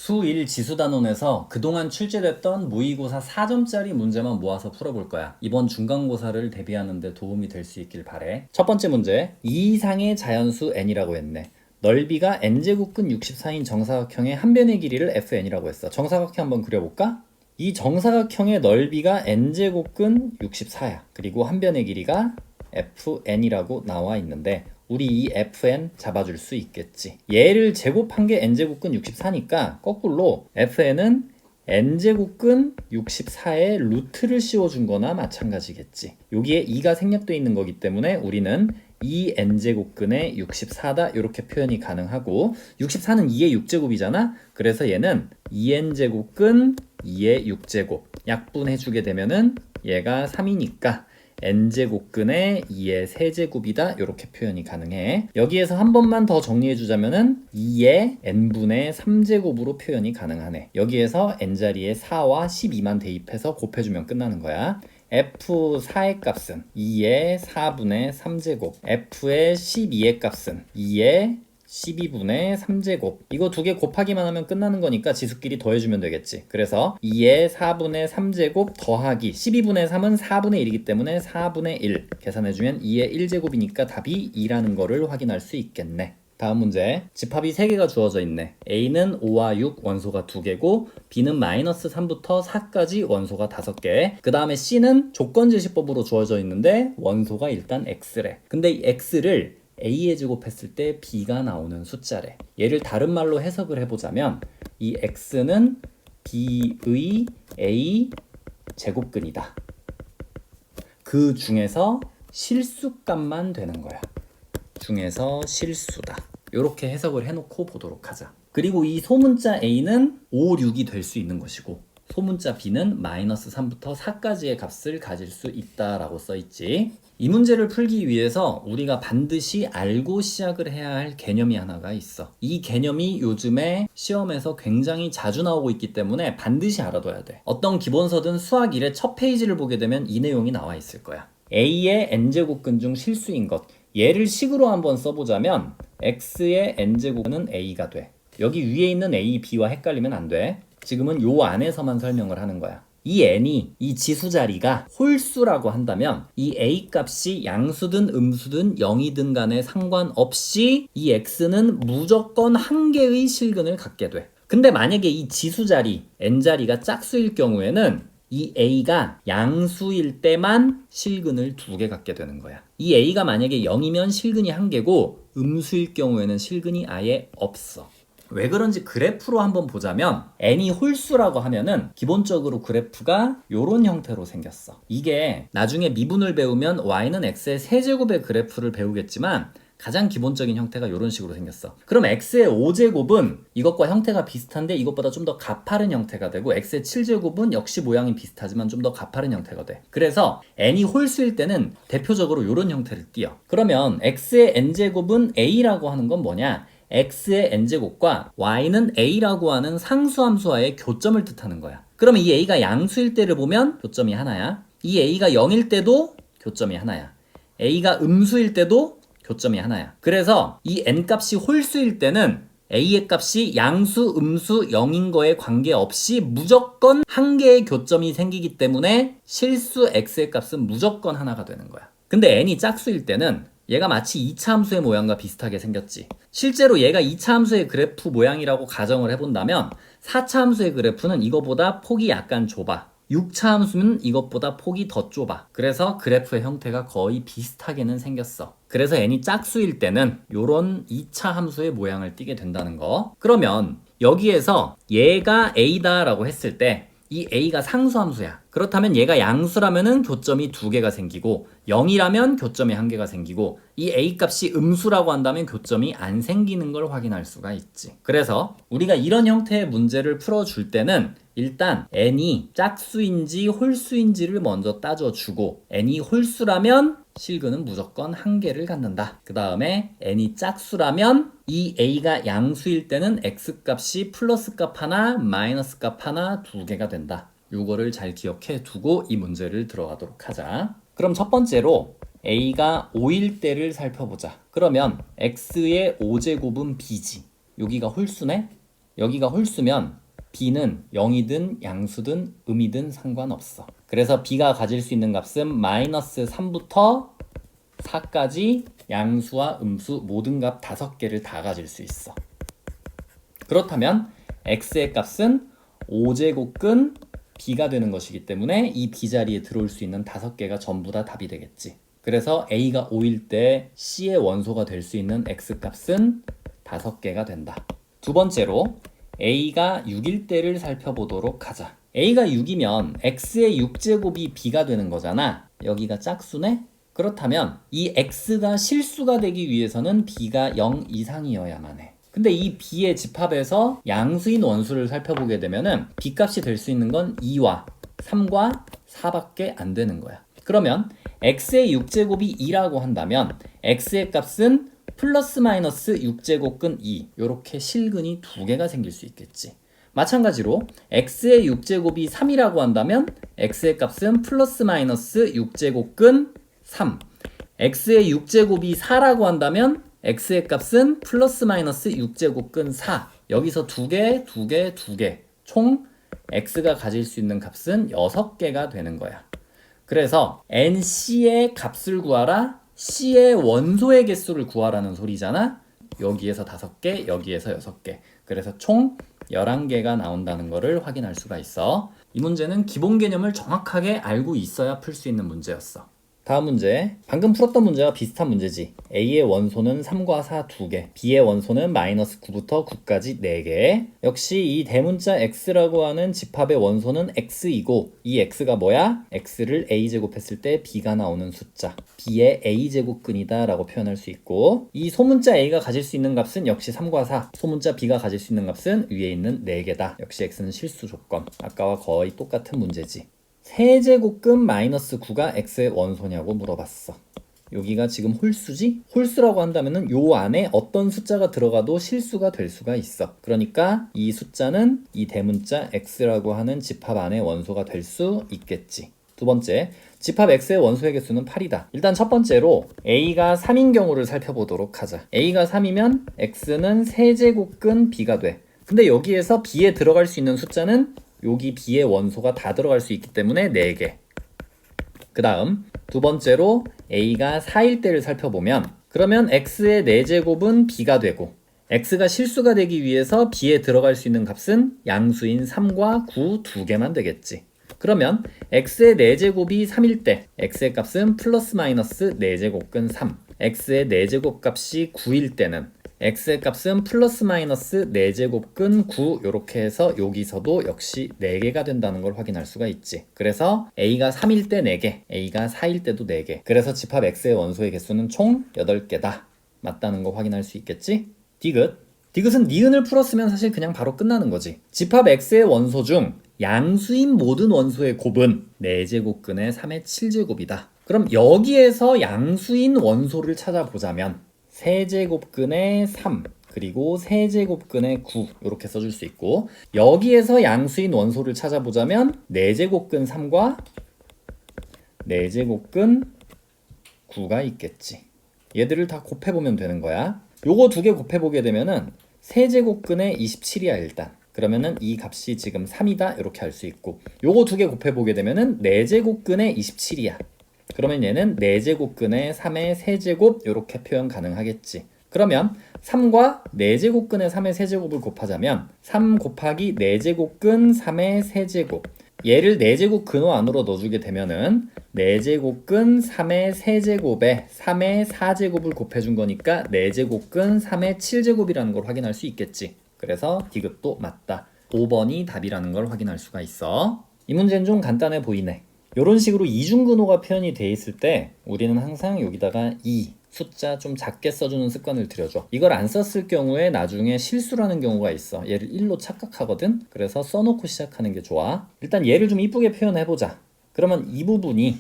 수1 지수단원에서 그동안 출제됐던 모의고사 4점짜리 문제만 모아서 풀어볼 거야. 이번 중간고사를 대비하는 데 도움이 될 수 있길 바래. 첫 번째 문제, 2 이상의 자연수 n이라고 했네. 넓이가 n제곱근 64인 정사각형의 한 변의 길이를 fn이라고 했어. 정사각형 한번 그려볼까? 이 정사각형의 넓이가 n제곱근 64야. 그리고 한 변의 길이가 fn이라고 나와 있는데 우리 이 fn 잡아줄 수 있겠지. 얘를 제곱한 게 n제곱근 64니까 거꾸로 fn은 n제곱근 64의 루트를 씌워준 거나 마찬가지겠지. 여기에 2가 생략되어 있는 거기 때문에 우리는 2n제곱근의 64다 이렇게 표현이 가능하고 64는 2의 6제곱이잖아. 그래서 얘는 2n제곱근 2의 6제곱 약분해주게 되면은 얘가 3이니까 n제곱근의 2의 세제곱이다 이렇게 표현이 가능해. 여기에서 한 번만 더 정리해주자면은 2의 n분의 3제곱으로 표현이 가능하네. 여기에서 n자리에 4와 12만 대입해서 곱해주면 끝나는 거야. f4의 값은 2의 4분의 3제곱, f의 12의 값은 2의 12분의 3제곱. 이거 두 개 곱하기만 하면 끝나는 거니까 지수끼리 더해주면 되겠지. 그래서 2의 4분의 3제곱 더하기 12분의 3은 4분의 1이기 때문에 4분의 1 계산해주면 2의 1제곱이니까 답이 2라는 거를 확인할 수 있겠네. 다음 문제, 집합이 3개가 주어져 있네. A는 5와 6 원소가 2개고 B는 마이너스 3부터 4까지 원소가 5개. 그 다음에 C는 조건제시법으로 주어져 있는데 원소가 일단 X래. 근데 이 X를 A에 제곱했을 때 B가 나오는 숫자래. 얘를 다른 말로 해석을 해보자면 이 X는 B의 A 제곱근이다. 그 중에서 실수값만 되는 거야. 중에서 실수다. 이렇게 해석을 해놓고 보도록 하자. 그리고 이 소문자 A는 5, 6이 될 수 있는 것이고 소문자 B는 마이너스 3부터 4까지의 값을 가질 수 있다라고 써있지. 이 문제를 풀기 위해서 우리가 반드시 알고 시작을 해야 할 개념이 하나가 있어. 이 개념이 요즘에 시험에서 굉장히 자주 나오고 있기 때문에 반드시 알아둬야 돼. 어떤 기본서든 수학 1의 첫 페이지를 보게 되면 이 내용이 나와 있을 거야. A의 n제곱근 중 실수인 것. 얘를 식으로 한번 써보자면 x의 n제곱은 a가 돼. 여기 위에 있는 a, b와 헷갈리면 안 돼. 지금은 요 안에서만 설명을 하는 거야. 이 n이 이 지수 자리가 홀수라고 한다면 이 a 값이 양수든 음수든 0이든 간에 상관없이 이 x는 무조건 한 개의 실근을 갖게 돼. 근데 만약에 이 지수 자리 n 자리가 짝수일 경우에는 이 a가 양수일 때만 실근을 2개 갖게 되는 거야. 이 a가 만약에 0이면 실근이 1개고 음수일 경우에는 실근이 아예 없어. 왜 그런지 그래프로 한번 보자면 n이 홀수라고 하면은 기본적으로 그래프가 이런 형태로 생겼어. 이게 나중에 미분을 배우면 y는 x의 세제곱의 그래프를 배우겠지만 가장 기본적인 형태가 이런 식으로 생겼어. 그럼 x의 5제곱은 이것과 형태가 비슷한데 이것보다 좀 더 가파른 형태가 되고 x의 7제곱은 역시 모양이 비슷하지만 좀 더 가파른 형태가 돼. 그래서 n이 홀수일 때는 대표적으로 이런 형태를 띄어. 그러면 x의 n제곱은 a라고 하는 건 뭐냐? x의 n제곱과 y는 a라고 하는 상수함수와의 교점을 뜻하는 거야. 그러면 이 a가 양수일 때를 보면 교점이 하나야. 이 a가 0일 때도 교점이 하나야. a가 음수일 때도 교점이 하나야. 그래서 이 n값이 홀수일 때는 a의 값이 양수, 음수, 0인 거에 관계없이 무조건 한 개의 교점이 생기기 때문에 실수 x의 값은 무조건 하나가 되는 거야. 근데 n이 짝수일 때는 얘가 마치 2차 함수의 모양과 비슷하게 생겼지. 실제로 얘가 2차 함수의 그래프 모양이라고 가정을 해본다면 4차 함수의 그래프는 이거보다 폭이 약간 좁아. 6차 함수는 이것보다 폭이 더 좁아. 그래서 그래프의 형태가 거의 비슷하게는 생겼어. 그래서 n이 짝수일 때는 이런 2차 함수의 모양을 띠게 된다는 거. 그러면 여기에서 얘가 a다 라고 했을 때 이 a가 상수함수야. 그렇다면 얘가 양수라면은 교점이 2개가 생기고 0이라면 교점이 1개가 생기고 이 a 값이 음수라고 한다면 교점이 안 생기는 걸 확인할 수가 있지. 그래서 우리가 이런 형태의 문제를 풀어줄 때는 일단 n이 짝수인지 홀수인지를 먼저 따져주고 n이 홀수라면 실근은 무조건 1개를 갖는다. 그 다음에 n이 짝수라면 이 a가 양수일 때는 x값이 플러스 값 하나, 마이너스 값 하나 2개가 된다. 요거를 잘 기억해 두고 이 문제를 들어가도록 하자. 그럼 첫 번째로 a가 5일 때를 살펴보자. 그러면 x의 5제곱은 b지. 여기가 홀수네? 여기가 홀수면 b는 0이든 양수든 음이든 상관없어. 그래서 b가 가질 수 있는 값은 마이너스 3부터 4까지 양수와 음수 모든 값 5개를 다 가질 수 있어. 그렇다면 x의 값은 5제곱근 b가 되는 것이기 때문에 이 b 자리에 들어올 수 있는 5개가 전부 다 답이 되겠지. 그래서 a가 5일 때 c의 원소가 될 수 있는 x 값은 5개가 된다. 두 번째로 a가 6일 때를 살펴보도록 하자. a가 6이면 x의 6제곱이 b가 되는 거잖아. 여기가 짝수네? 그렇다면 이 x가 실수가 되기 위해서는 b가 0 이상이어야만 해. 근데 이 b의 집합에서 양수인 원수를 살펴보게 되면은 b 값이 될 수 있는 건 2와 3과 4밖에 안 되는 거야. 그러면 x의 6제곱이 2라고 한다면 x의 값은 플러스 마이너스 6제곱근 2 이렇게 실근이 2개가 생길 수 있겠지. 마찬가지로 x의 6제곱이 3이라고 한다면 x의 값은 플러스 마이너스 6제곱근 3 x의 6제곱이 4라고 한다면 x의 값은 플러스 마이너스 6제곱근 4 여기서 2개, 2개, 2개 총 x가 가질 수 있는 값은 6개가 되는 거야. 그래서 NC의 값을 구하라 C의 원소의 개수를 구하라는 소리잖아. 여기에서 5개, 여기에서 6개. 그래서 총 11개가 나온다는 것을 확인할 수가 있어. 이 문제는 기본 개념을 정확하게 알고 있어야 풀 수 있는 문제였어. 다음 문제. 방금 풀었던 문제와 비슷한 문제지. A의 원소는 3과 4 2개, B의 원소는 마이너스 9부터 9까지 4개. 역시 이 대문자 X라고 하는 집합의 원소는 X이고 이 X가 뭐야? X를 A제곱했을 때 B가 나오는 숫자. B의 A제곱근이다 라고 표현할 수 있고 이 소문자 A가 가질 수 있는 값은 역시 3과 4. 소문자 B가 가질 수 있는 값은 위에 있는 4개다. 역시 X는 실수 조건. 아까와 거의 똑같은 문제지. 세제곱근 마이너스 9가 x의 원소냐고 물어봤어. 여기가 지금 홀수지? 홀수라고 한다면은 요 안에 어떤 숫자가 들어가도 실수가 될 수가 있어. 그러니까 이 숫자는 이 대문자 x라고 하는 집합 안에 원소가 될 수 있겠지. 두 번째, 집합 x의 원소의 개수는 8이다. 일단 첫 번째로 a가 3인 경우를 살펴보도록 하자. a가 3이면 x는 세제곱근 b가 돼. 근데 여기에서 b에 들어갈 수 있는 숫자는 여기 b의 원소가 다 들어갈 수 있기 때문에 4개. 그 다음 두 번째로 a가 4일 때를 살펴보면 그러면 x의 4제곱은 b가 되고 x가 실수가 되기 위해서 b에 들어갈 수 있는 값은 양수인 3과 9 2개만 되겠지. 그러면 x의 4제곱이 3일 때 x의 값은 플러스 마이너스 4제곱근 3 x의 4제곱 값이 9일 때는 x의 값은 플러스 마이너스 4제곱근 9 이렇게 해서 여기서도 역시 4개가 된다는 걸 확인할 수가 있지. 그래서 a가 3일 때 4개, a가 4일 때도 4개. 그래서 집합 x의 원소의 개수는 총 8개다. 맞다는 거 확인할 수 있겠지? 디귿. 디귿은 니은을 풀었으면 사실 그냥 바로 끝나는 거지. 집합 x의 원소 중 양수인 모든 원소의 곱은 4제곱근의 3의 7제곱이다. 그럼 여기에서 양수인 원소를 찾아보자면 세제곱근의 3 그리고 세제곱근의 9 이렇게 써줄 수 있고 여기에서 양수인 원소를 찾아보자면 4제곱근 3과 4제곱근 9가 있겠지. 얘들을 다 곱해보면 되는 거야. 요거 2개 곱해보게 되면은 세제곱근의 27이야 일단. 그러면은 이 값이 지금 3이다 이렇게 할 수 있고 요거 2개 곱해보게 되면은 4제곱근의 27이야. 그러면 얘는 4제곱근의 3의 세제곱 이렇게 표현 가능하겠지. 그러면 3과 4제곱근의 3의 세제곱을 곱하자면 3 곱하기 4제곱근 3의 세제곱 얘를 4제곱 근호 안으로 넣어주게 되면은 4제곱근 3의 세제곱에 3의 4제곱을 곱해준 거니까 4제곱근 3의 7제곱이라는 걸 확인할 수 있겠지. 그래서 디귿도 맞다. 5번이 답이라는 걸 확인할 수가 있어. 이 문제는 좀 간단해 보이네. 이런 식으로 이중근호가 표현이 돼 있을 때 우리는 항상 여기다가 2 숫자 좀 작게 써주는 습관을 들여줘. 이걸 안 썼을 경우에 나중에 실수라는 경우가 있어. 얘를 1로 착각하거든. 그래서 써놓고 시작하는 게 좋아. 일단 얘를 좀 이쁘게 표현해보자. 그러면 이 부분이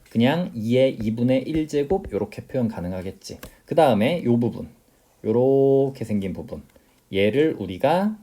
그냥 2의 2분의 1제곱 이렇게 표현 가능하겠지. 그 다음에 이 부분 이렇게 생긴 부분 얘를 우리가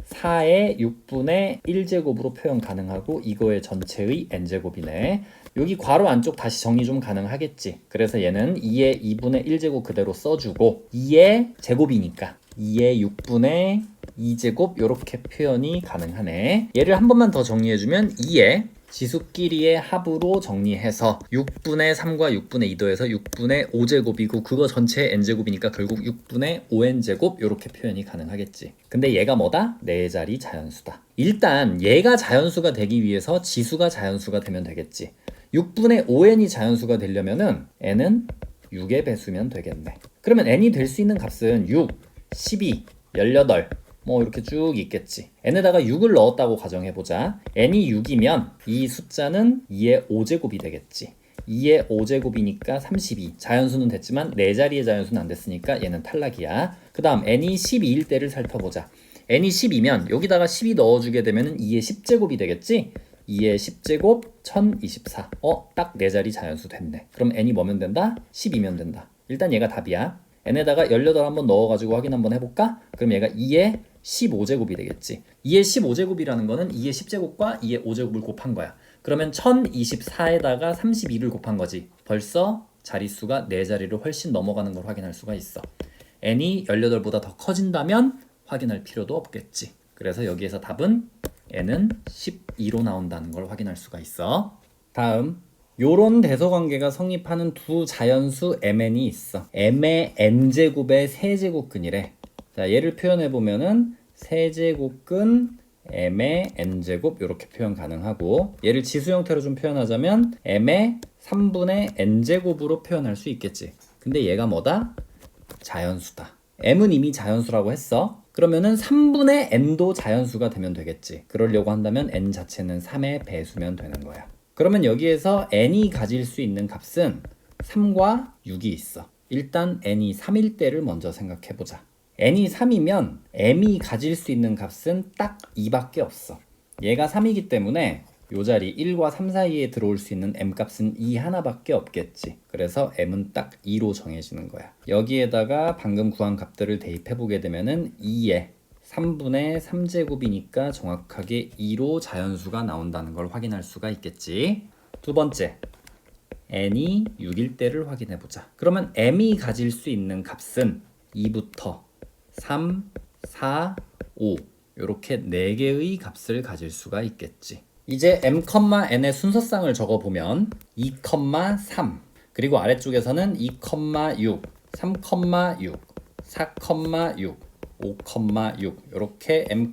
4의 6분의 1제곱으로 표현 가능하고 이거의 전체의 n제곱이네. 여기 괄호 안쪽 다시 정리 좀 가능하겠지. 그래서 얘는 2의 2분의 1제곱 그대로 써주고 2의 제곱이니까 2의 6분의 2제곱 이렇게 표현이 가능하네. 얘를 한 번만 더 정리해주면 2의 지수끼리의 합으로 정리해서 6분의 3과 6분의 2도해서 6분의 5제곱이고 그거 전체의 n제곱이니까 결국 6분의 5n제곱 이렇게 표현이 가능하겠지. 근데 얘가 뭐다? 4자리 자연수다. 일단 얘가 자연수가 되기 위해서 지수가 자연수가 되면 되겠지. 6분의 5n이 자연수가 되려면은 n은 6의 배수면 되겠네. 그러면 n이 될 수 있는 값은 6, 12, 18 뭐 이렇게 쭉 있겠지. n에다가 6을 넣었다고 가정해보자. n이 6이면 이 숫자는 2의 5제곱이 되겠지. 2의 5제곱이니까 32. 자연수는 됐지만 4자리의 자연수는 안 됐으니까 얘는 탈락이야. 그 다음 n이 12일 때를 살펴보자. n이 10이면 여기다가 12 넣어주게 되면 2의 10제곱이 되겠지. 2의 10제곱 1024. 딱 4자리 자연수 됐네. 그럼 n이 뭐면 된다? 12면 된다. 일단 얘가 답이야. n에다가 18 한번 넣어가지고 확인 한번 해볼까? 그럼 얘가 2의 15제곱이 되겠지. 2의 15제곱이라는 거는 2의 10제곱과 2의 5제곱을 곱한 거야. 그러면 1024에다가 32를 곱한 거지. 벌써 자릿수가 4자리를 훨씬 넘어가는 걸 확인할 수가 있어. n이 18보다 더 커진다면 확인할 필요도 없겠지. 그래서 여기에서 답은 n은 12로 나온다는 걸 확인할 수가 있어. 다음 요런 대소관계가 성립하는 두 자연수 mn이 있어. m의 n제곱의 세제곱근이래. 자, 얘를 표현해보면은 세제곱근 m의 n제곱 이렇게 표현 가능하고, 얘를 지수 형태로 좀 표현하자면 m의 3분의 n제곱으로 표현할 수 있겠지. 근데 얘가 뭐다? 자연수다. m은 이미 자연수라고 했어. 그러면은 3분의 n도 자연수가 되면 되겠지. 그러려고 한다면 n 자체는 3의 배수면 되는 거야. 그러면 여기에서 n이 가질 수 있는 값은 3과 6이 있어. 일단 n이 3일 때를 먼저 생각해보자. n이 3이면 m이 가질 수 있는 값은 딱 2밖에 없어. 얘가 3이기 때문에 요 자리 1과 3 사이에 들어올 수 있는 m 값은 2 하나밖에 없겠지. 그래서 m은 딱 2로 정해지는 거야. 여기에다가 방금 구한 값들을 대입해보게 되면은 2에 3분의 3제곱이니까 정확하게 2로 자연수가 나온다는 걸 확인할 수가 있겠지. 두 번째, n이 6일 때를 확인해보자. 그러면 m이 가질 수 있는 값은 2부터 3, 4, 5 이렇게 4개의 값을 가질 수가 있겠지. 이제 m, n의 순서상을 적어보면 2, 3 그리고 아래쪽에서는 2, 6, 3, 6, 4, 6, 5,6 이렇게 m,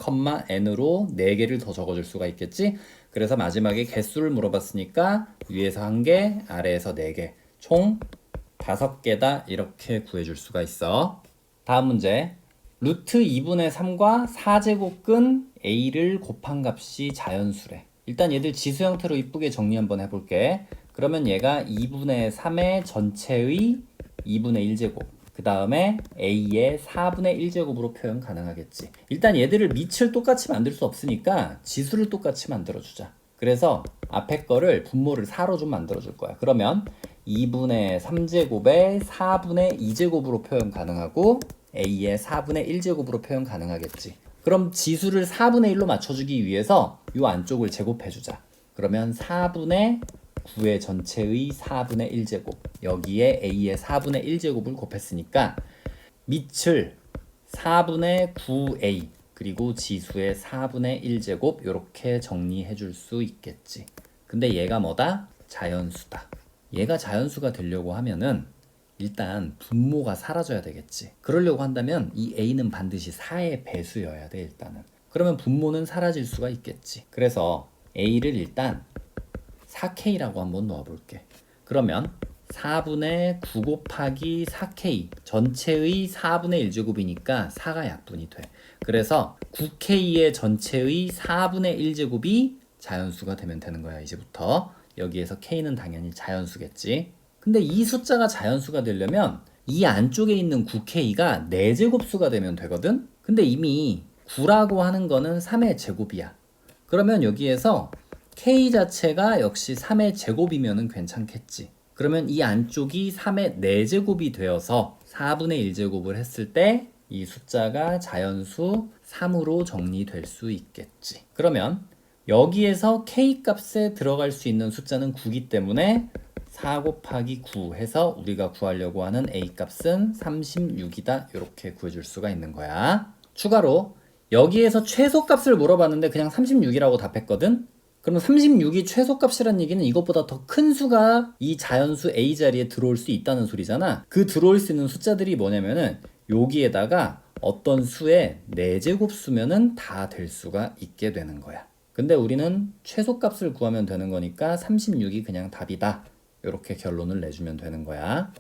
n으로 4개를 더 적어줄 수가 있겠지. 그래서 마지막에 개수를 물어봤으니까 위에서 1개, 아래에서 4개, 총 5개다 이렇게 구해줄 수가 있어. 다음 문제. 루트 2분의 3과 4제곱근 a를 곱한 값이 자연수래. 일단 얘들 지수 형태로 이쁘게 정리 한번 해볼게. 그러면 얘가 2분의 3의 전체의 2분의 1제곱, 그 다음에 a의 4분의 1제곱으로 표현 가능하겠지. 일단 얘들을 밑을 똑같이 만들 수 없으니까 지수를 똑같이 만들어주자. 그래서 앞에 거를 분모를 4로 좀 만들어줄 거야. 그러면 2분의 3제곱에 4분의 2제곱으로 표현 가능하고 a의 4분의 1제곱으로 표현 가능하겠지. 그럼 지수를 4분의 1로 맞춰주기 위해서 이 안쪽을 제곱해주자. 그러면 4분의 9의 전체의 4분의 1제곱, 여기에 a의 4분의 1제곱을 곱했으니까 밑을 4분의 9a 그리고 지수의 4분의 1제곱 이렇게 정리해 줄 수 있겠지. 근데 얘가 뭐다? 자연수다. 얘가 자연수가 되려고 하면은 일단 분모가 사라져야 되겠지. 그러려고 한다면 이 a는 반드시 4의 배수여야 돼. 일단은. 그러면 분모는 사라질 수가 있겠지. 그래서 a를 일단 4K라고 한번 넣어볼게. 그러면 4분의 9 곱하기 4K 전체의 4분의 1제곱이니까 4가 약분이 돼. 그래서 9K의 전체의 4분의 1제곱이 자연수가 되면 되는 거야. 이제부터. 여기에서 K는 당연히 자연수겠지. 근데 이 숫자가 자연수가 되려면 이 안쪽에 있는 9K가 4제곱수가 되면 되거든? 근데 이미 9라고 하는 거는 3의 제곱이야. 그러면 여기에서 K 자체가 역시 3의 제곱이면 괜찮겠지. 그러면 이 안쪽이 3의 4제곱이 되어서 4분의 1제곱을 했을 때 이 숫자가 자연수 3으로 정리될 수 있겠지. 그러면 여기에서 K 값에 들어갈 수 있는 숫자는 9기 때문에 4 곱하기 9 해서 우리가 구하려고 하는 A 값은 36이다. 이렇게 구해줄 수가 있는 거야. 추가로 여기에서 최소값을 물어봤는데 그냥 36이라고 답했거든? 그럼 36이 최소값이란 얘기는 이것보다 더 큰 수가 이 자연수 A 자리에 들어올 수 있다는 소리잖아. 그 들어올 수 있는 숫자들이 뭐냐면은 여기에다가 어떤 수의 4제곱수면은 다 될 수가 있게 되는 거야. 근데 우리는 최소값을 구하면 되는 거니까 36이 그냥 답이다. 이렇게 결론을 내주면 되는 거야.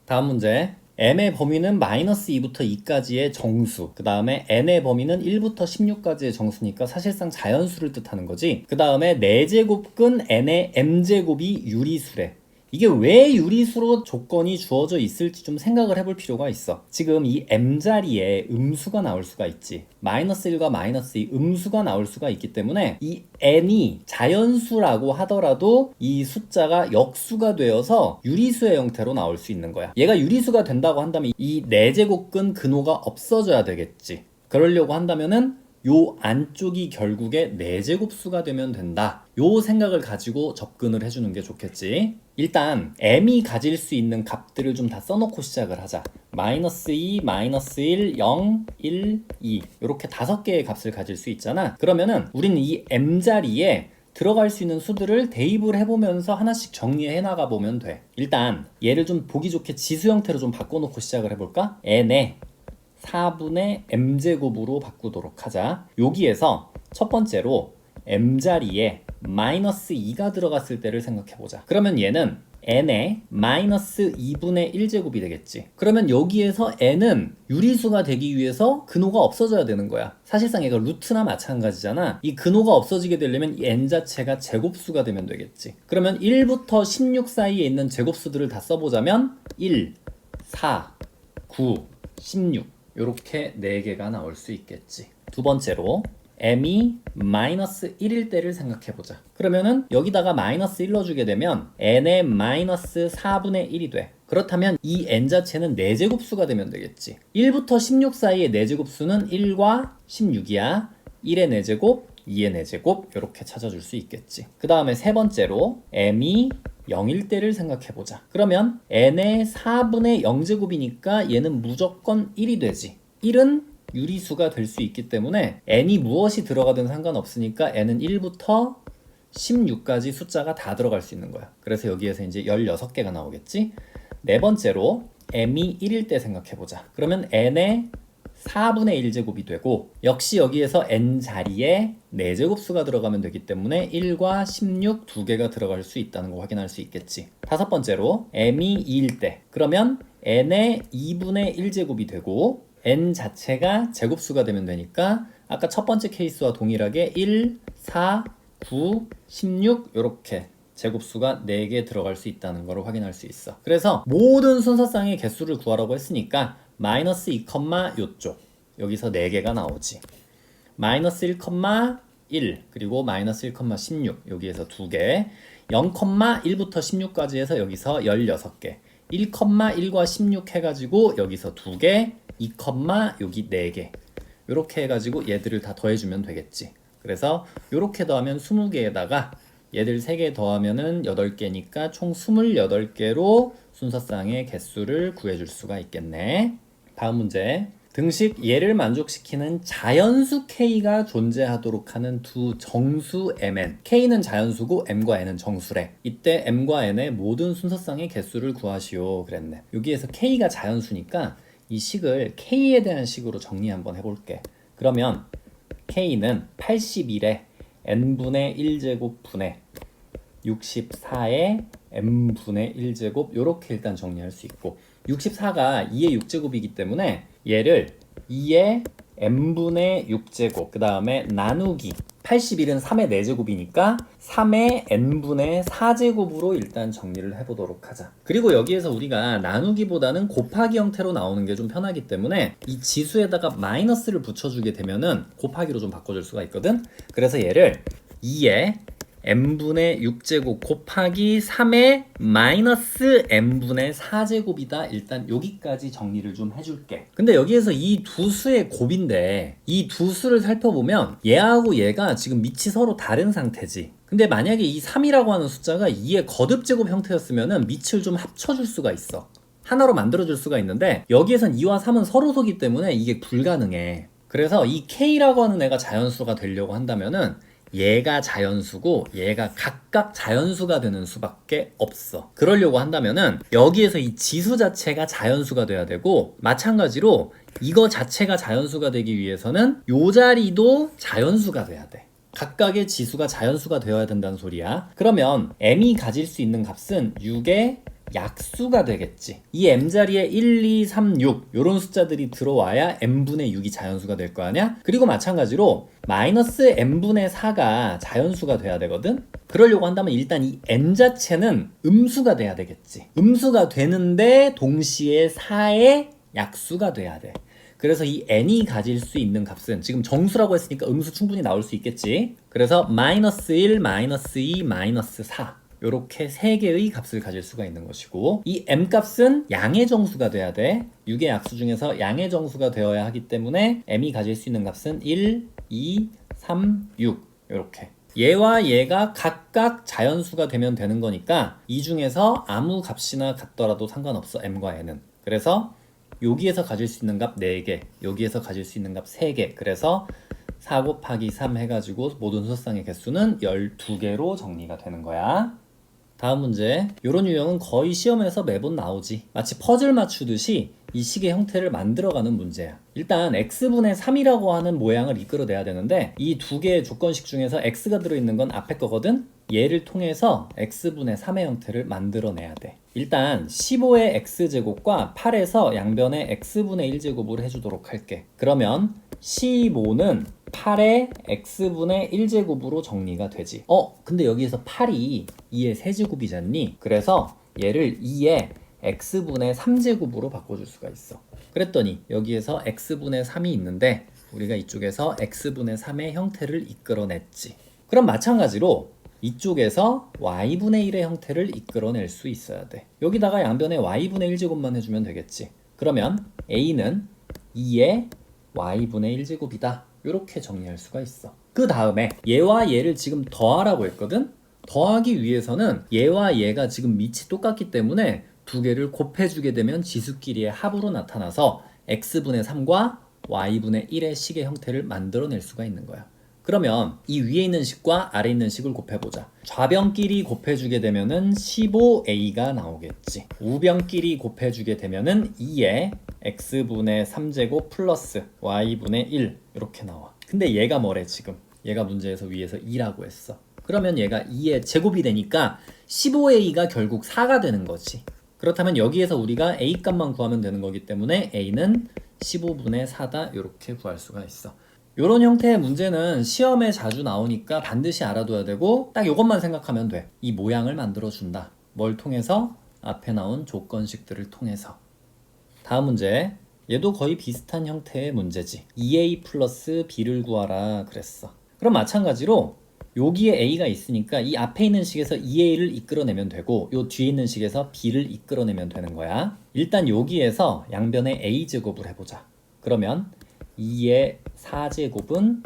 다음 문제. m의 범위는 마이너스 2부터 2까지의 정수, 그 다음에 n의 범위는 1부터 16까지의 정수니까 사실상 자연수를 뜻하는 거지. 그 다음에 4제곱근 n의 m제곱이 유리수래. 이게 왜 유리수로 조건이 주어져 있을지 좀 생각을 해볼 필요가 있어. 지금 이 m자리에 음수가 나올 수가 있지. 마이너스 1과 마이너스 2 음수가 나올 수가 있기 때문에 이 n이 자연수라고 하더라도 이 숫자가 역수가 되어서 유리수의 형태로 나올 수 있는 거야. 얘가 유리수가 된다고 한다면 이 4제곱근 근호가 없어져야 되겠지. 그러려고 한다면은 요 안쪽이 결국에 4제곱수가 되면 된다. 요 생각을 가지고 접근을 해주는 게 좋겠지. 일단 m이 가질 수 있는 값들을 좀 다 써놓고 시작을 하자. 마이너스 2, 마이너스 1, 0, 1, 2 이렇게 5개의 값을 가질 수 있잖아. 그러면은 우리는 이 m자리에 들어갈 수 있는 수들을 대입을 해보면서 하나씩 정리해 나가 보면 돼. 일단 얘를 좀 보기 좋게 지수 형태로 좀 바꿔놓고 시작을 해볼까? n의 4분의 m제곱으로 바꾸도록 하자. 여기에서 첫 번째로 m자리에 마이너스 2가 들어갔을 때를 생각해보자. 그러면 얘는 n의 마이너스 2분의 1제곱이 되겠지. 그러면 여기에서 n은 유리수가 되기 위해서 근호가 없어져야 되는 거야. 사실상 얘가 루트나 마찬가지잖아. 이 근호가 없어지게 되려면 이 n 자체가 제곱수가 되면 되겠지. 그러면 1부터 16 사이에 있는 제곱수들을 다 써보자면 1, 4, 9, 16 이렇게 4개가 나올 수 있겠지. 두 번째로 m이 마이너스 1일 때를 생각해보자. 그러면은 여기다가 마이너스 1 넣어주게 되면 n의 마이너스 4분의 1이 돼. 그렇다면 이 n 자체는 4제곱수가 되면 되겠지. 1부터 16 사이의 4제곱수는 1과 16이야. 1의 4제곱, 2의 4제곱 이렇게 찾아줄 수 있겠지. 그 다음에 세 번째로 m이 0일 때를 생각해보자. 그러면 n의 4분의 0제곱이니까 얘는 무조건 1이 되지. 1은 유리수가 될 수 있기 때문에 n이 무엇이 들어가든 상관없으니까 n은 1부터 16까지 숫자가 다 들어갈 수 있는 거야. 그래서 여기에서 이제 16개가 나오겠지. 네 번째로 m이 1일 때 생각해보자. 그러면 n의 4분의 1제곱이 되고 역시 여기에서 n 자리에 4제곱수가 들어가면 되기 때문에 1과 16 두 개가 들어갈 수 있다는 거 확인할 수 있겠지. 다섯 번째로 m이 2일 때 그러면 n의 2분의 1제곱이 되고 n 자체가 제곱수가 되면 되니까 아까 첫 번째 케이스와 동일하게 1, 4, 9, 16 이렇게 제곱수가 4개 들어갈 수 있다는 걸 확인할 수 있어. 그래서 모든 순서상의 개수를 구하라고 했으니까 마이너스 2, 요쪽 여기서 4개가 나오지. 마이너스 1, 1 그리고 마이너스 1, 16 여기에서 2개 0,1부터 16까지 해서 여기서 16개 1,1과 16 해가지고 여기서 2개 2, 여기 4개 이렇게 해가지고 얘들을 다 더해주면 되겠지. 그래서 이렇게 더하면 20개에다가 얘들 3개 더하면은 8개니까 총 28개로 순서상의 개수를 구해줄 수가 있겠네. 다음 문제. 등식 얘를 만족시키는 자연수 K가 존재하도록 하는 두 정수 mn. K는 자연수고 m과 n은 정수래. 이때 m과 n의 모든 순서상의 개수를 구하시오 그랬네. 여기에서 K가 자연수니까 이 식을 K에 대한 식으로 정리 한번 해볼게. 그러면 K는 81에 n분의 1제곱 분의 64의 m분의 1제곱 이렇게 일단 정리할 수 있고 64가 2의 6제곱이기 때문에 얘를 2의 n분의 6제곱 그 다음에 나누기 81은 3의 4제곱이니까 3의 n분의 4제곱으로 일단 정리를 해보도록 하자. 그리고 여기에서 우리가 나누기보다는 곱하기 형태로 나오는 게 좀 편하기 때문에 이 지수에다가 마이너스를 붙여주게 되면은 곱하기로 좀 바꿔줄 수가 있거든. 그래서 얘를 2의 n분의 6제곱 곱하기 3의 마이너스 n분의 4제곱이다. 일단 여기까지 정리를 좀 해줄게. 근데 여기에서 이 두 수의 곱인데 이 두 수를 살펴보면 얘하고 얘가 지금 밑이 서로 다른 상태지. 근데 만약에 이 3이라고 하는 숫자가 2의 거듭제곱 형태였으면 밑을 좀 합쳐줄 수가 있어. 하나로 만들어줄 수가 있는데 여기에선 2와 3은 서로소기 때문에 이게 불가능해. 그래서 이 K라고 하는 애가 자연수가 되려고 한다면은 얘가 자연수고 얘가 각각 자연수가 되는 수밖에 없어. 그러려고 한다면은 여기에서 이 지수 자체가 자연수가 돼야 되고 마찬가지로 이거 자체가 자연수가 되기 위해서는 요 자리도 자연수가 돼야 돼. 각각의 지수가 자연수가 되어야 된다는 소리야. 그러면 m이 가질 수 있는 값은 6의 약수가 되겠지. 이 m자리에 1, 2, 3, 6 이런 숫자들이 들어와야 m분의 6이 자연수가 될 거 아니야? 그리고 마찬가지로 마이너스 m분의 4가 자연수가 돼야 되거든? 그러려고 한다면 일단 이 n 자체는 음수가 돼야 되겠지. 음수가 되는데 동시에 4의 약수가 돼야 돼. 그래서 이 n이 가질 수 있는 값은 지금 정수라고 했으니까 음수 충분히 나올 수 있겠지. 그래서 마이너스 1, 마이너스 2, 마이너스 4 이렇게 3개의 값을 가질 수가 있는 것이고 이 m값은 양의 정수가 돼야 돼. 6의 약수 중에서 양의 정수가 되어야 하기 때문에 m이 가질 수 있는 값은 1, 2, 3, 6 이렇게 얘와 얘가 각각 자연수가 되면 되는 거니까 이 중에서 아무 값이나 같더라도 상관없어. m과 n은. 그래서 여기에서 가질 수 있는 값 4개, 여기에서 가질 수 있는 값 3개. 그래서 4 곱하기 3 해가지고 모든 수성의 개수는 12개로 정리가 되는 거야. 다음 문제. 이런 유형은 거의 시험에서 매번 나오지. 마치 퍼즐 맞추듯이 이 식의 형태를 만들어가는 문제야. 일단 x분의 3이라고 하는 모양을 이끌어내야 되는데 이 두 개의 조건식 중에서 x가 들어있는 건 앞에 거거든? 얘를 통해서 x분의 3의 형태를 만들어내야 돼. 일단 15의 x제곱과 8에서 양변에 x분의 1제곱으로 해주도록 할게. 그러면 15는 8의 x분의 1제곱으로 정리가 되지. 근데 여기에서 8이 2의 세제곱이잖니? 그래서 얘를 2의 x분의 3제곱으로 바꿔줄 수가 있어. 그랬더니 여기에서 x분의 3이 있는데 우리가 이쪽에서 x분의 3의 형태를 이끌어냈지. 그럼 마찬가지로 이쪽에서 y분의 1의 형태를 이끌어낼 수 있어야 돼. 여기다가 양변에 y분의 1제곱만 해주면 되겠지. 그러면 a는 2의 y분의 1제곱이다. 이렇게 정리할 수가 있어. 그 다음에 얘와 얘를 지금 더하라고 했거든? 더하기 위해서는 얘와 얘가 지금 밑이 똑같기 때문에 두 개를 곱해주게 되면 지수끼리의 합으로 나타나서 x분의 3과 y분의 1의 식의 형태를 만들어낼 수가 있는 거야. 그러면 이 위에 있는 식과 아래 있는 식을 곱해보자. 좌변끼리 곱해주게 되면은 15a가 나오겠지. 우변끼리 곱해주게 되면은 2의 x분의 3제곱 플러스 y분의 1 이렇게 나와. 근데 얘가 뭐래 지금? 얘가 문제에서 위에서 2라고 했어. 그러면 얘가 2의 제곱이 되니까 15a가 결국 4가 되는 거지. 그렇다면 여기에서 우리가 a 값만 구하면 되는 거기 때문에 a는 15분의 4다 이렇게 구할 수가 있어. 이런 형태의 문제는 시험에 자주 나오니까 반드시 알아둬야 되고 딱 이것만 생각하면 돼. 이 모양을 만들어준다. 뭘 통해서? 앞에 나온 조건식들을 통해서. 다음 문제. 얘도 거의 비슷한 형태의 문제지. 2a 플러스 b를 구하라 그랬어. 그럼 마찬가지로 여기에 a가 있으니까 이 앞에 있는 식에서 2a를 이끌어내면 되고 요 뒤에 있는 식에서 b를 이끌어내면 되는 거야. 일단 여기에서 양변에 a제곱을 해보자. 그러면 2의 4제곱은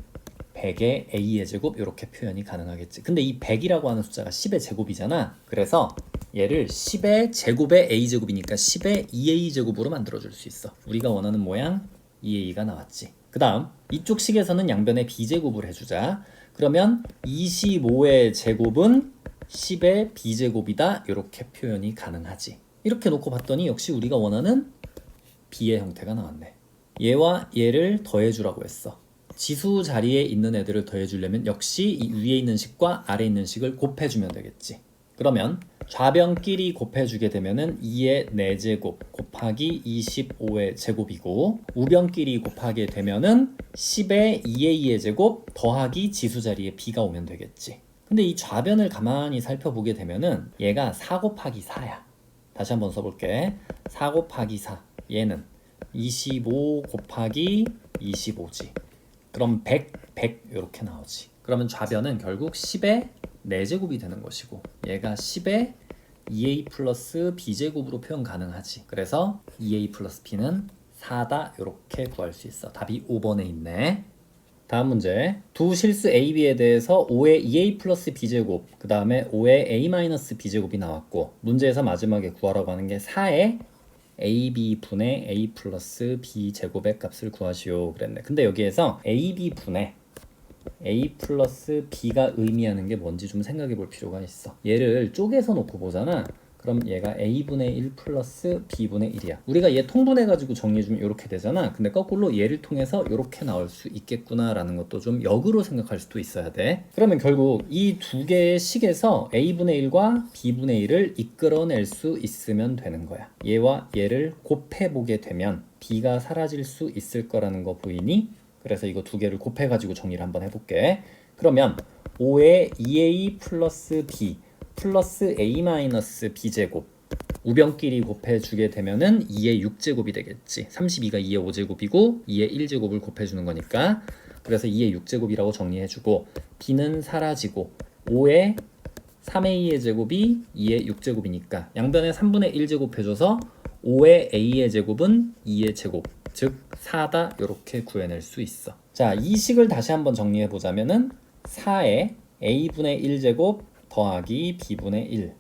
100의 a의 제곱 이렇게 표현이 가능하겠지. 근데 이 100이라고 하는 숫자가 10의 제곱이잖아. 그래서 얘를 10의 제곱의 a제곱이니까 10의 2a 제곱으로 만들어줄 수 있어. 우리가 원하는 모양 2a가 나왔지. 그 다음 이쪽 식에서는 양변에 b제곱을 해주자. 그러면 25의 제곱은 10의 b제곱이다 이렇게 표현이 가능하지. 이렇게 놓고 봤더니 역시 우리가 원하는 b의 형태가 나왔네. 얘와 얘를 더해주라고 했어. 지수 자리에 있는 애들을 더해주려면 역시 이 위에 있는 식과 아래 있는 식을 곱해주면 되겠지. 그러면 좌변끼리 곱해주게 되면은 2의 4제곱 곱하기 25의 제곱이고 우변끼리 곱하게 되면은 10의 2a의 제곱 더하기 지수 자리에 b가 오면 되겠지. 근데 이 좌변을 가만히 살펴보게 되면은 얘가 4 곱하기 4야. 다시 한번 써볼게. 4 곱하기 4 얘는 25 곱하기 25지. 그럼 100 이렇게 나오지. 그러면 좌변은 결국 10의 4제곱이 되는 것이고 얘가 10의 2a 플러스 b제곱으로 표현 가능하지. 그래서 2a 플러스 b는 4다 이렇게 구할 수 있어. 답이 5번에 있네. 다음 문제. 두 실수 a, b에 대해서 5의 2a 플러스 b제곱 그 다음에 5의 a 마이너스 b제곱이 나왔고 문제에서 마지막에 구하라고 하는 게 4의 ab 분의 a 플러스 b제곱의 값을 구하시오 그랬네. 근데 여기에서 ab 분의 a 플러스 b가 의미하는 게 뭔지 좀 생각해 볼 필요가 있어. 얘를 쪼개서 놓고 보잖아. 그럼 얘가 a분의 1 플러스 b분의 1이야. 우리가 얘 통분해가지고 정리해주면 이렇게 되잖아. 근데 거꾸로 얘를 통해서 이렇게 나올 수 있겠구나 라는 것도 좀 역으로 생각할 수도 있어야 돼. 그러면 결국 이 두 개의 식에서 a분의 1과 b분의 1을 이끌어낼 수 있으면 되는 거야. 얘와 얘를 곱해보게 되면 b가 사라질 수 있을 거라는 거 보이니? 그래서 이거 두 개를 곱해가지고 정리를 한번 해볼게. 그러면 5의 2a 플러스 b 플러스 a 마이너스 b제곱 우변끼리 곱해주게 되면은 2의 6제곱이 되겠지. 32가 2의 5제곱이고 2의 1제곱을 곱해주는 거니까 그래서 2의 6제곱이라고 정리해주고 b는 사라지고 5의 3a 의 제곱이 2의 6제곱이니까 양변에 3분의 1 제곱해줘서 5의 a의 제곱은 2의 제곱 즉 4다 이렇게 구해낼 수 있어. 자, 이 식을 다시 한번 정리해 보자면은 4의 a분의 1제곱 더하기 b분의 1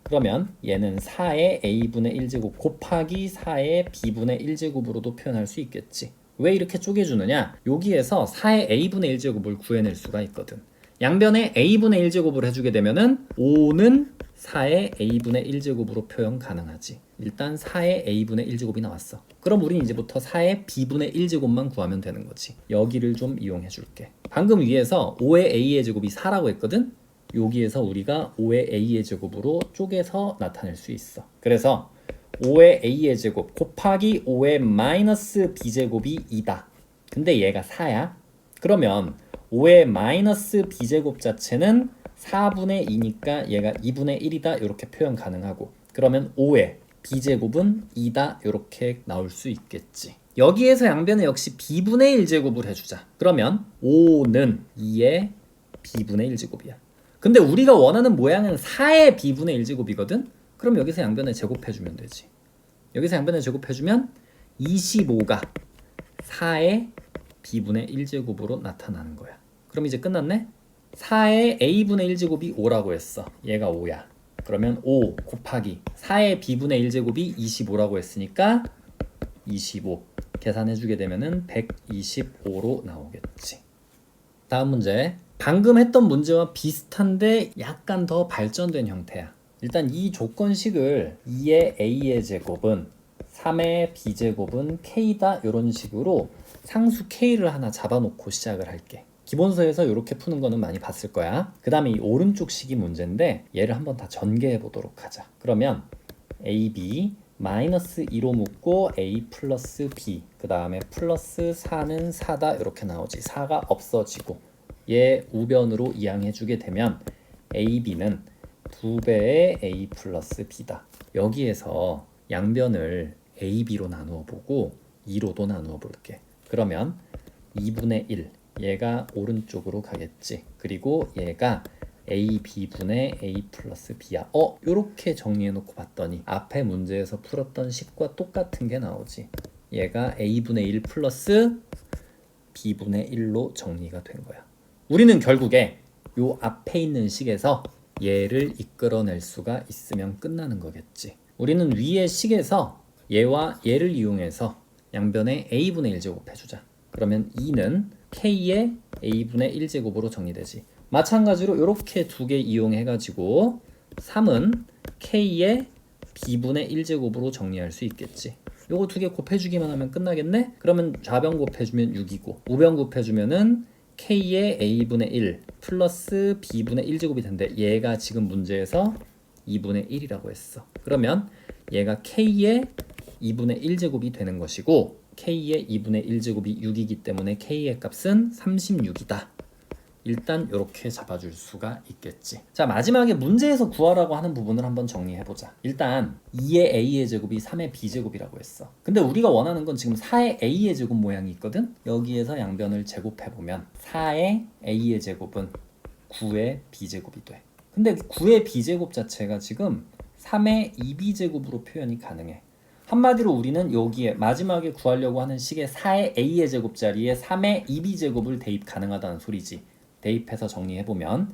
그러면 얘는 4의 a분의 1제곱 곱하기 4의 b분의 1제곱으로도 표현할 수 있겠지. 왜 이렇게 쪼개주느냐? 여기에서 4의 a분의 1제곱을 구해낼 수가 있거든. 양변에 a분의 1제곱을 해주게 되면은 5는 4의 a분의 1제곱으로 표현 가능하지. 일단 4의 a분의 1제곱이 나왔어. 그럼 우린 이제부터 4의 b분의 1제곱만 구하면 되는 거지. 여기를 좀 이용해 줄게. 방금 위에서 5의 a의 제곱이 4라고 했거든? 여기에서 우리가 5의 a의 제곱으로 쪼개서 나타낼 수 있어. 그래서 5의 a의 제곱 곱하기 5의 마이너스 b제곱이 2다. 근데 얘가 4야. 그러면 5의 마이너스 b제곱 자체는 4분의 2니까 얘가 2분의 1이다 이렇게 표현 가능하고 그러면 5의 b제곱은 2다 이렇게 나올 수 있겠지. 여기에서 양변에 역시 b분의 1제곱을 해주자. 그러면 5는 2의 b분의 1제곱이야. 근데 우리가 원하는 모양은 4의 b분의 1제곱이거든? 그럼 여기서 양변에 제곱해주면 되지. 여기서 양변에 제곱해주면 25가 4의 b분의 1제곱으로 나타나는 거야. 그럼 이제 끝났네? 4의 a분의 1제곱이 5라고 했어. 얘가 5야. 그러면 5 곱하기 4의 b분의 1제곱이 25라고 했으니까 25 계산해주게 되면은 125로 나오겠지. 다음 문제. 방금 했던 문제와 비슷한데 약간 더 발전된 형태야. 일단 이 조건식을 2의 a의 제곱은 3의 b제곱은 k다 이런 식으로 상수 k를 하나 잡아놓고 시작을 할게. 기본서에서 이렇게 푸는 거는 많이 봤을 거야. 그 다음에 이 오른쪽 식이 문제인데 얘를 한번 다 전개해 보도록 하자. 그러면 ab 마이너스 2로 묶고 a 플러스 b 그 다음에 플러스 4는 4다 이렇게 나오지. 4가 없어지고 얘 우변으로 이항해주게 되면 ab는 2배의 a 플러스 b다. 여기에서 양변을 ab로 나누어 보고 2로도 나누어 볼게. 그러면 2분의 1 얘가 오른쪽으로 가겠지. 그리고 얘가 ab분의 a 플러스 b야. 요렇게 정리해 놓고 봤더니 앞에 문제에서 풀었던 식과 똑같은 게 나오지. 얘가 a분의 1 플러스 b분의 1로 정리가 된 거야. 우리는 결국에 요 앞에 있는 식에서 얘를 이끌어낼 수가 있으면 끝나는 거겠지. 우리는 위의 식에서 얘와 얘를 이용해서 양변에 a분의 1제곱 해주자. 그러면 2는 k의 a분의 1제곱으로 정리되지. 마찬가지로 이렇게 두 개 이용해가지고 3은 k의 b분의 1제곱으로 정리할 수 있겠지. 요거 두 개 곱해주기만 하면 끝나겠네? 그러면 좌변 곱해주면 6이고 우변 곱해주면은 k의 a분의 1 플러스 b분의 1제곱이 된대. 얘가 지금 문제에서 2분의 1이라고 했어. 그러면 얘가 k의 2분의 1제곱이 되는 것이고 k의 2분의 1제곱이 6이기 때문에 k의 값은 36이다. 일단 이렇게 잡아줄 수가 있겠지. 자, 마지막에 문제에서 구하라고 하는 부분을 한번 정리해보자. 일단 2의 a의 제곱이 3의 b제곱이라고 했어. 근데 우리가 원하는 건 지금 4의 a의 제곱 모양이 있거든? 여기에서 양변을 제곱해보면 4의 a의 제곱은 9의 b제곱이 돼. 근데 9의 b제곱 자체가 지금 3의 2b제곱으로 표현이 가능해. 한마디로 우리는 여기에 마지막에 구하려고 하는 식의 4의 a의 제곱 자리에 3의 2b제곱을 대입 가능하다는 소리지. 대입해서 정리해보면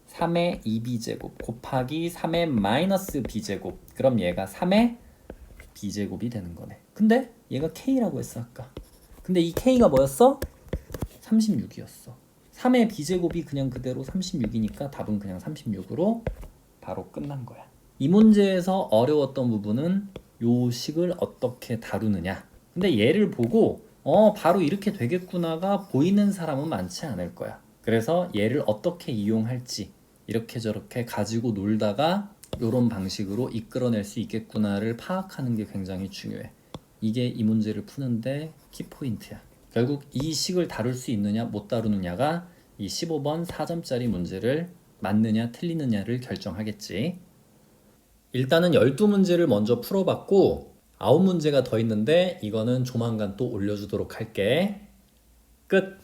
3의 2b제곱 곱하기 3의 마이너스 b제곱, 그럼 얘가 3의 b제곱이 되는 거네. 근데 얘가 k라고 했어 아까. 근데 이 k가 뭐였어? 36이었어. 3의 b제곱이 그냥 그대로 36이니까 답은 그냥 36으로 바로 끝난 거야. 이 문제에서 어려웠던 부분은 요 식을 어떻게 다루느냐. 근데 얘를 보고 바로 이렇게 되겠구나가 보이는 사람은 많지 않을 거야. 그래서 얘를 어떻게 이용할지 이렇게 저렇게 가지고 놀다가 이런 방식으로 이끌어낼 수 있겠구나를 파악하는 게 굉장히 중요해. 이게 이 문제를 푸는데 키포인트야. 결국 이 식을 다룰 수 있느냐 못 다루느냐가 이 15번 4점짜리 문제를 맞느냐 틀리느냐를 결정하겠지. 일단은 12문제를 먼저 풀어봤고 9문제가 더 있는데 이거는 조만간 또 올려주도록 할게. 끝!